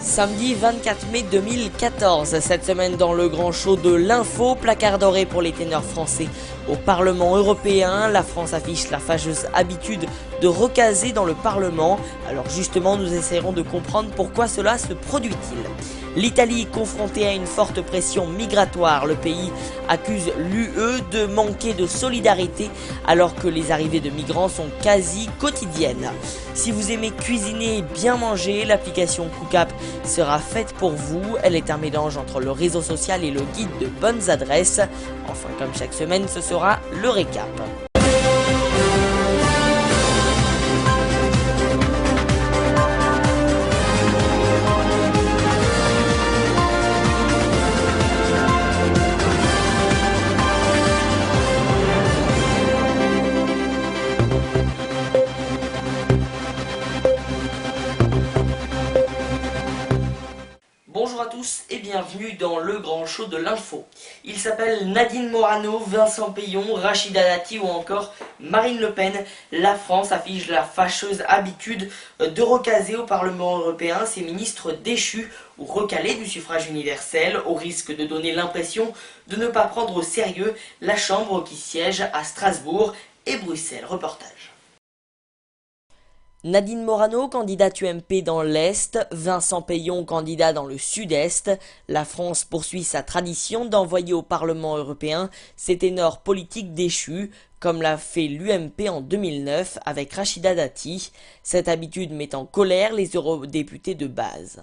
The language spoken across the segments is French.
Samedi 24 mai 2014, cette semaine dans le grand show de l'info, placard doré pour les ténors français au Parlement européen. La France affiche la fâcheuse habitude de recaser dans le Parlement. Alors justement, nous essaierons de comprendre pourquoi cela se produit-il. L'Italie, confrontée à une forte pression migratoire, le pays accuse l'UE de manquer de solidarité alors que les arrivées de migrants sont quasi quotidiennes. Si vous aimez cuisiner et bien manger, l'application Cook-App sera faite pour vous. Elle est un mélange entre le réseau social et le guide de bonnes adresses. Enfin, comme chaque semaine, ce sera le récap. Bonjour à tous et bienvenue dans le grand show de l'info. Il s'appelle Nadine Morano, Vincent Peillon, Rachida Dati ou encore Marine Le Pen. La France affiche la fâcheuse habitude de recaser au Parlement européen ses ministres déchus ou recalés du suffrage universel, au risque de donner l'impression de ne pas prendre au sérieux la Chambre qui siège à Strasbourg et Bruxelles. Reportage. Nadine Morano, candidate UMP dans l'Est, Vincent Peillon, candidat dans le Sud-Est. La France poursuit sa tradition d'envoyer au Parlement européen ses ténors politiques déchus, comme l'a fait l'UMP en 2009 avec Rachida Dati. Cette habitude met en colère les eurodéputés de base.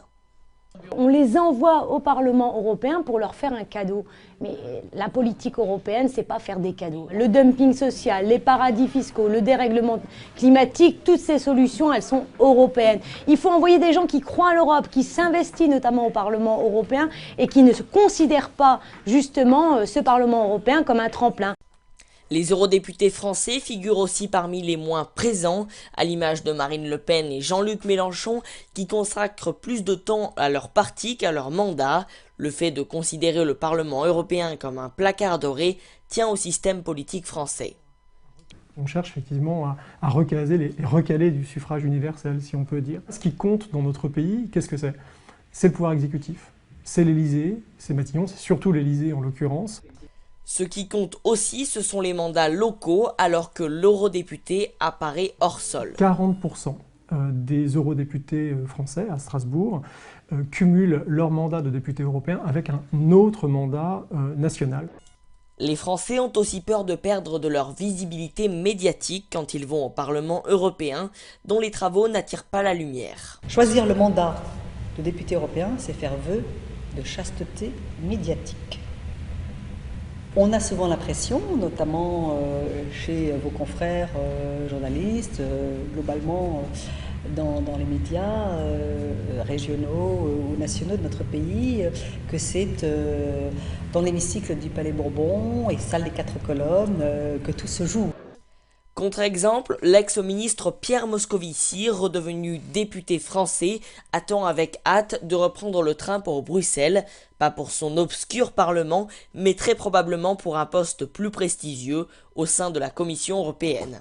On les envoie au Parlement européen pour leur faire un cadeau. Mais la politique européenne, c'est pas faire des cadeaux. Le dumping social, les paradis fiscaux, le dérèglement climatique, toutes ces solutions, elles sont européennes. Il faut envoyer des gens qui croient en l'Europe, qui s'investissent notamment au Parlement européen et qui ne se considèrent pas justement ce Parlement européen comme un tremplin. Les eurodéputés français figurent aussi parmi les moins présents, à l'image de Marine Le Pen et Jean-Luc Mélenchon, qui consacrent plus de temps à leur parti qu'à leur mandat. Le fait de considérer le Parlement européen comme un placard doré tient au système politique français. On cherche effectivement à recaser les recalés du suffrage universel, si on peut dire. Ce qui compte dans notre pays, qu'est-ce que c'est? C'est le pouvoir exécutif, c'est l'Élysée, c'est Matignon, c'est surtout l'Élysée en l'occurrence. Ce qui compte aussi, ce sont les mandats locaux, alors que l'eurodéputé apparaît hors sol. 40% des eurodéputés français à Strasbourg cumulent leur mandat de député européen avec un autre mandat national. Les Français ont aussi peur de perdre de leur visibilité médiatique quand ils vont au Parlement européen, dont les travaux n'attirent pas la lumière. Choisir le mandat de député européen, c'est faire vœu de chasteté médiatique. On a souvent l'impression, notamment chez vos confrères journalistes, globalement dans les médias régionaux ou nationaux de notre pays, que c'est dans l'hémicycle du Palais Bourbon et salle des 4 colonnes que tout se joue. Contre-exemple, l'ex-ministre Pierre Moscovici, redevenu député français, attend avec hâte de reprendre le train pour Bruxelles, pas pour son obscur parlement, mais très probablement pour un poste plus prestigieux au sein de la Commission européenne.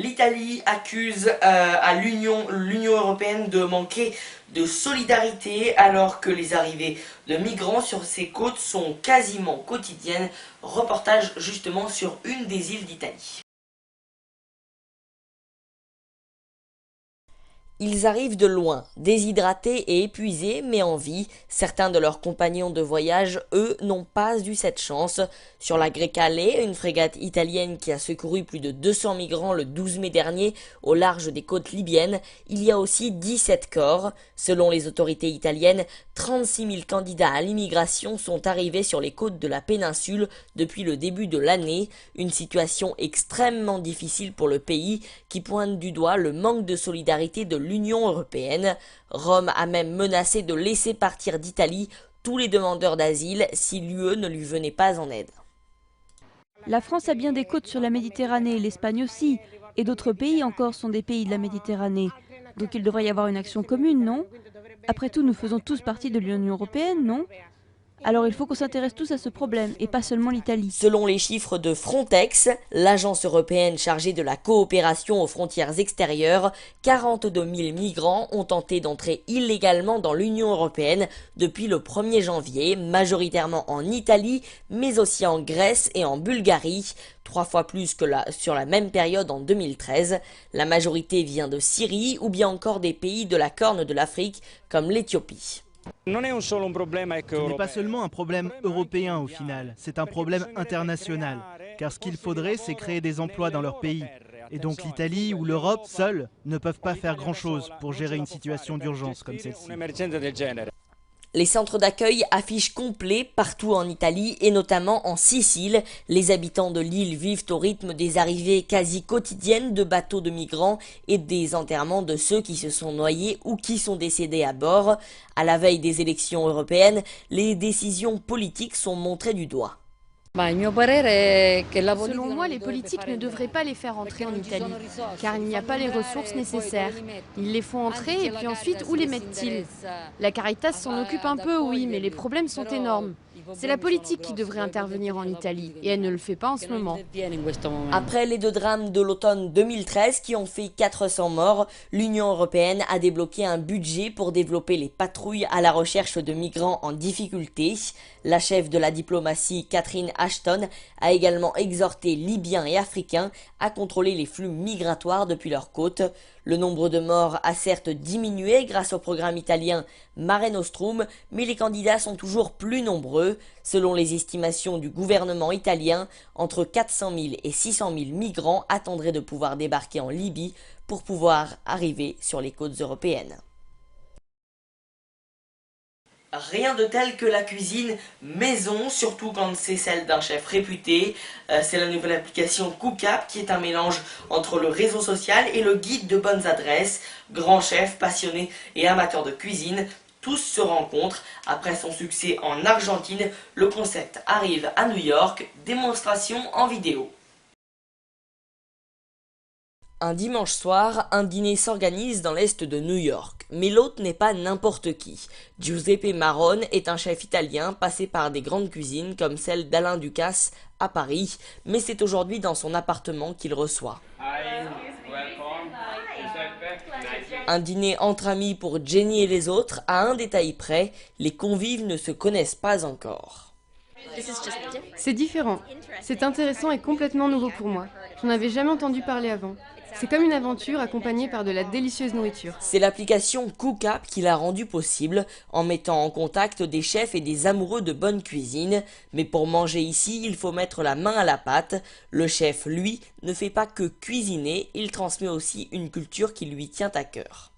L'Italie accuse à l'Union européenne de manquer de solidarité alors que les arrivées de migrants sur ses côtes sont quasiment quotidiennes. Reportage justement sur une des îles d'Italie. Ils arrivent de loin, déshydratés et épuisés, mais en vie. Certains de leurs compagnons de voyage, eux, n'ont pas eu cette chance. Sur la Grecale, une frégate italienne qui a secouru plus de 200 migrants le 12 mai dernier au large des côtes libyennes, il y a aussi 17 corps. Selon les autorités italiennes, 36 000 candidats à l'immigration sont arrivés sur les côtes de la péninsule depuis le début de l'année. Une situation extrêmement difficile pour le pays qui pointe du doigt le manque de solidarité de l'Union européenne. Rome a même menacé de laisser partir d'Italie tous les demandeurs d'asile si l'UE ne lui venait pas en aide. La France a bien des côtes sur la Méditerranée, l'Espagne aussi, et d'autres pays encore sont des pays de la Méditerranée. Donc il devrait y avoir une action commune, non? Après tout, nous faisons tous partie de l'Union européenne, non? Alors il faut qu'on s'intéresse tous à ce problème, et pas seulement l'Italie. Selon les chiffres de Frontex, l'agence européenne chargée de la coopération aux frontières extérieures, 42 000 migrants ont tenté d'entrer illégalement dans l'Union européenne depuis le 1er janvier, majoritairement en Italie, mais aussi en Grèce et en Bulgarie, 3 fois plus que sur la même période en 2013. La majorité vient de Syrie ou bien encore des pays de la Corne de l'Afrique comme l'Éthiopie. Ce n'est pas seulement un problème européen au final, c'est un problème international. Car ce qu'il faudrait, c'est créer des emplois dans leur pays. Et donc l'Italie ou l'Europe, seuls, ne peuvent pas faire grand-chose pour gérer une situation d'urgence comme celle-ci. Les centres d'accueil affichent complet partout en Italie et notamment en Sicile. Les habitants de l'île vivent au rythme des arrivées quasi quotidiennes de bateaux de migrants et des enterrements de ceux qui se sont noyés ou qui sont décédés à bord. À la veille des élections européennes, les décisions politiques sont montrées du doigt. Selon moi, les politiques ne devraient pas les faire entrer en Italie, car il n'y a pas les ressources nécessaires. Ils les font entrer et puis ensuite, où les mettent-ils? La Caritas s'en occupe un peu, oui, mais les problèmes sont énormes. C'est la politique qui devrait intervenir en Italie, et elle ne le fait pas en ce moment. Après les 2 drames de l'automne 2013 qui ont fait 400 morts, l'Union européenne a débloqué un budget pour développer les patrouilles à la recherche de migrants en difficulté. La chef de la diplomatie, Catherine Ashton, a également exhorté Libyens et Africains à contrôler les flux migratoires depuis leurs côtes. Le nombre de morts a certes diminué grâce au programme italien Mare Nostrum, mais les candidats sont toujours plus nombreux. Selon les estimations du gouvernement italien, entre 400 000 et 600 000 migrants attendraient de pouvoir débarquer en Libye pour pouvoir arriver sur les côtes européennes. Rien de tel que la cuisine maison, surtout quand c'est celle d'un chef réputé. C'est la nouvelle application Cook-App qui est un mélange entre le réseau social et le guide de bonnes adresses. Grands chefs, passionnés et amateurs de cuisine, tous se rencontrent. Après son succès en Argentine, le concept arrive à New York, démonstration en vidéo. Un dimanche soir, un dîner s'organise dans l'est de New York. Mais l'hôte n'est pas n'importe qui. Giuseppe Marone est un chef italien passé par des grandes cuisines comme celle d'Alain Ducasse à Paris, mais c'est aujourd'hui dans son appartement qu'il reçoit. Un dîner entre amis pour Jenny et les autres, à un détail près, les convives ne se connaissent pas encore. C'est différent. C'est intéressant et complètement nouveau pour moi. J'en avais jamais entendu parler avant. C'est comme une aventure accompagnée par de la délicieuse nourriture. C'est l'application Cook-App qui l'a rendu possible, en mettant en contact des chefs et des amoureux de bonne cuisine. Mais pour manger ici, il faut mettre la main à la pâte. Le chef, lui, ne fait pas que cuisiner, il transmet aussi une culture qui lui tient à cœur.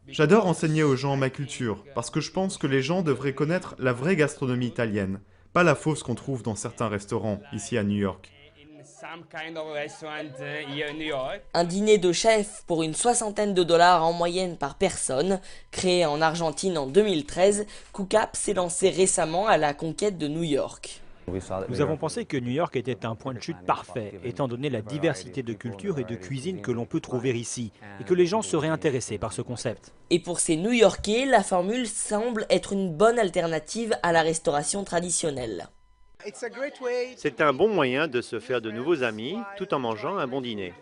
J'adore enseigner aux gens ma culture, parce que je pense que les gens devraient connaître la vraie gastronomie italienne, pas la fausse qu'on trouve dans certains restaurants, ici à New York. Un dîner de chef pour une $60 en moyenne par personne. Créé en Argentine en 2013, Cook-App s'est lancé récemment à la conquête de New York. Nous avons pensé que New York était un point de chute parfait, étant donné la diversité de cultures et de cuisine que l'on peut trouver ici, et que les gens seraient intéressés par ce concept. Et pour ces New-Yorkais, la formule semble être une bonne alternative à la restauration traditionnelle. C'est un bon moyen de se faire de nouveaux amis tout en mangeant un bon dîner.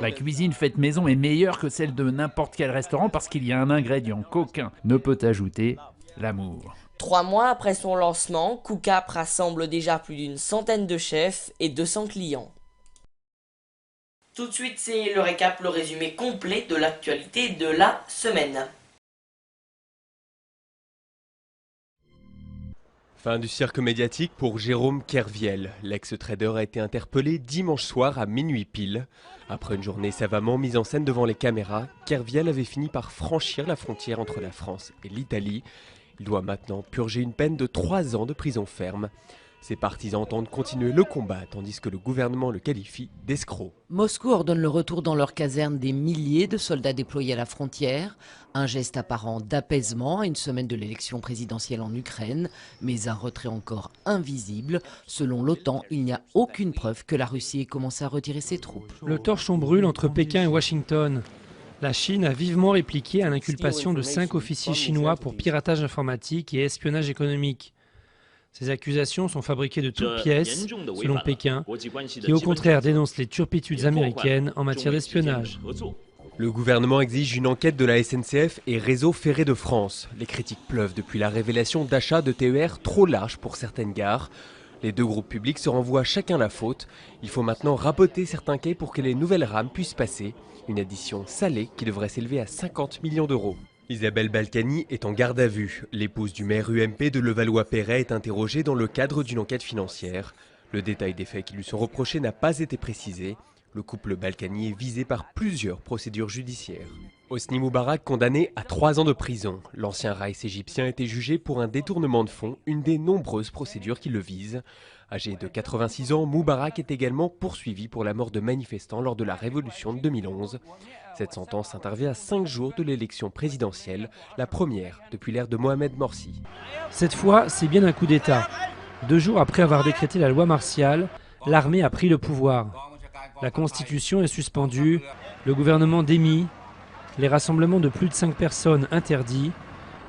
La cuisine faite maison est meilleure que celle de n'importe quel restaurant parce qu'il y a un ingrédient qu'aucun ne peut ajouter, l'amour. 3 mois après son lancement, Cook-App rassemble déjà plus d'une centaine de chefs et 200 clients. Tout de suite, c'est le récap, le résumé complet de l'actualité de la semaine. Fin du cirque médiatique pour Jérôme Kerviel. L'ex-trader a été interpellé dimanche soir à minuit pile. Après une journée savamment mise en scène devant les caméras, Kerviel avait fini par franchir la frontière entre la France et l'Italie. Il doit maintenant purger une peine de 3 ans de prison ferme. Ses partisans entendent continuer le combat, tandis que le gouvernement le qualifie d'escroc. Moscou ordonne le retour dans leur caserne des milliers de soldats déployés à la frontière. Un geste apparent d'apaisement à une semaine de l'élection présidentielle en Ukraine, mais un retrait encore invisible. Selon l'OTAN, il n'y a aucune preuve que la Russie ait commencé à retirer ses troupes. Le torchon brûle entre Pékin et Washington. La Chine a vivement répliqué à l'inculpation de 5 officiers chinois pour piratage informatique et espionnage économique. Ces accusations sont fabriquées de toutes pièces, selon Pékin, qui au contraire dénonce les turpitudes américaines en matière d'espionnage. Le gouvernement exige une enquête de la SNCF et Réseau Ferré de France. Les critiques pleuvent depuis la révélation d'achats de TER trop larges pour certaines gares. Les deux groupes publics se renvoient chacun la faute. Il faut maintenant raboter certains quais pour que les nouvelles rames puissent passer. Une addition salée qui devrait s'élever à 50 millions d'euros. Isabelle Balkany est en garde à vue. L'épouse du maire UMP de Levallois-Perret est interrogée dans le cadre d'une enquête financière. Le détail des faits qui lui sont reprochés n'a pas été précisé. Le couple Balkany est visé par plusieurs procédures judiciaires. Hosni Moubarak condamné à 3 ans de prison. L'ancien Raïs égyptien a été jugé pour un détournement de fonds, une des nombreuses procédures qui le visent. Âgé de 86 ans, Moubarak est également poursuivi pour la mort de manifestants lors de la révolution de 2011. Cette sentence intervient à 5 jours de l'élection présidentielle, la première depuis l'ère de Mohamed Morsi. Cette fois, c'est bien un coup d'État. 2 jours après avoir décrété la loi martiale, l'armée a pris le pouvoir. La Constitution est suspendue, le gouvernement démis, les rassemblements de plus de 5 personnes interdits,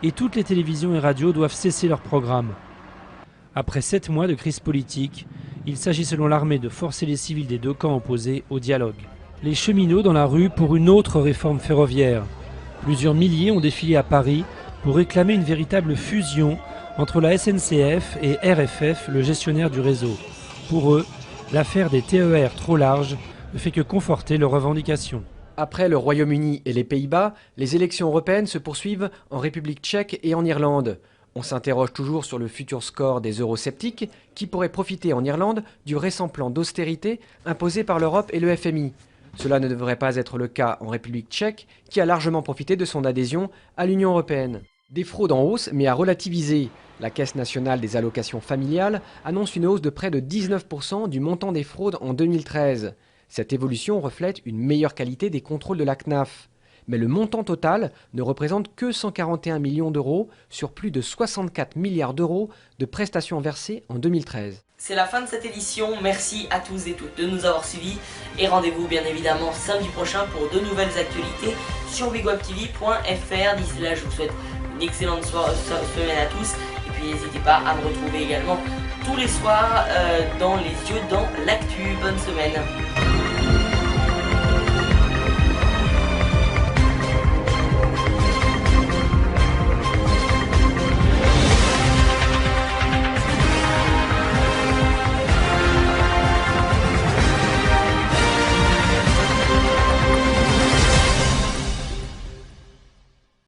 et toutes les télévisions et radios doivent cesser leur programme. Après 7 mois de crise politique, il s'agit selon l'armée de forcer les civils des 2 camps opposés au dialogue. Les cheminots dans la rue pour une autre réforme ferroviaire. Plusieurs milliers ont défilé à Paris pour réclamer une véritable fusion entre la SNCF et RFF, le gestionnaire du réseau. Pour eux, l'affaire des TER trop larges ne fait que conforter leurs revendications. Après le Royaume-Uni et les Pays-Bas, les élections européennes se poursuivent en République tchèque et en Irlande. On s'interroge toujours sur le futur score des eurosceptiques qui pourraient profiter en Irlande du récent plan d'austérité imposé par l'Europe et le FMI. Cela ne devrait pas être le cas en République tchèque qui a largement profité de son adhésion à l'Union européenne. Des fraudes en hausse mais à relativiser. La Caisse nationale des allocations familiales annonce une hausse de près de 19% du montant des fraudes en 2013. Cette évolution reflète une meilleure qualité des contrôles de la CNAF. Mais le montant total ne représente que 141 millions d'euros sur plus de 64 milliards d'euros de prestations versées en 2013. C'est la fin de cette édition, merci à tous et toutes de nous avoir suivis et rendez-vous bien évidemment samedi prochain pour de nouvelles actualités sur bigwebtv.fr. D'ici là, je vous souhaite une excellente semaine à tous et puis n'hésitez pas à me retrouver également tous les soirs dans les yeux dans l'actu. Bonne semaine.